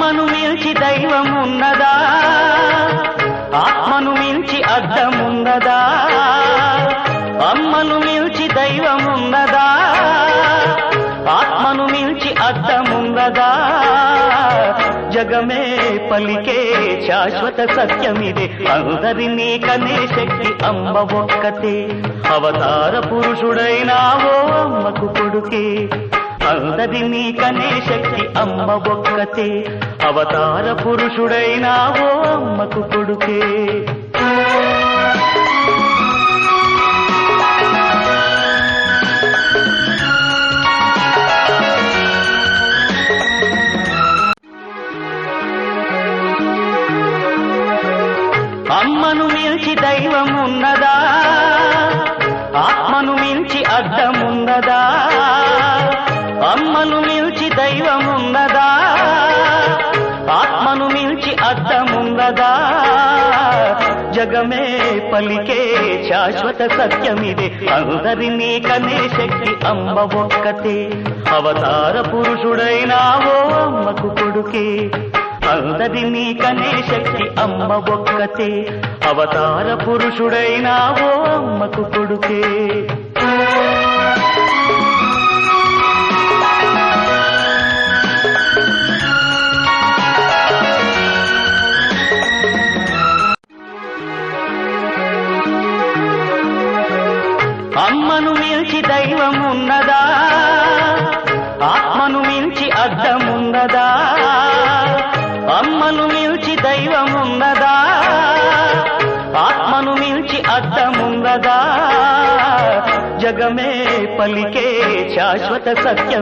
అమ్మను మించి దైవమున్నదా, ఆత్మను మించి అర్థమున్నదా? అమ్మను మించి దైవమున్నదా, ఆత్మను మించి అర్థమున్నదా? జగమే పలికే శాశ్వత సత్యమిదే, అందరినీ కనే శక్తి అమ్మ ఒక్కతే. అవతార పురుషుడైనావో అమ్మకు కొడుకే, అందరినీ కనే శక్తి అమ్మ ఒక్కతే. అవతార పురుషుడైనావో అమ్మకు కొడుకే. అమ్మను మించి దైవమున్నదా, ఆత్మను మించి అర్థమున్నదా? అమ్మను మించి దైవమున్నదా, ఆత్మను మించి అర్థమున్నదా? జగమే పలికే శాశ్వత సత్యమిదే, అందరినీ కనే శక్తి అమ్మ ఒక్కతే. అవతార పురుషుడైనావో అమ్మకు కొడుకే, అందరినీ కనే శక్తి అమ్మ ఒక్కతే. అవతార పురుషుడైనావో అమ్మకు కొడుకే. అమ్మను మించి దైవమున్నదా, ఆత్మను మించి అర్థమున్నదా? అమ్మను మించి దైవమున్నదా, ఆత్మను మించి అర్థమున్నదా? జగమే పలికే శాశ్వత సత్యం.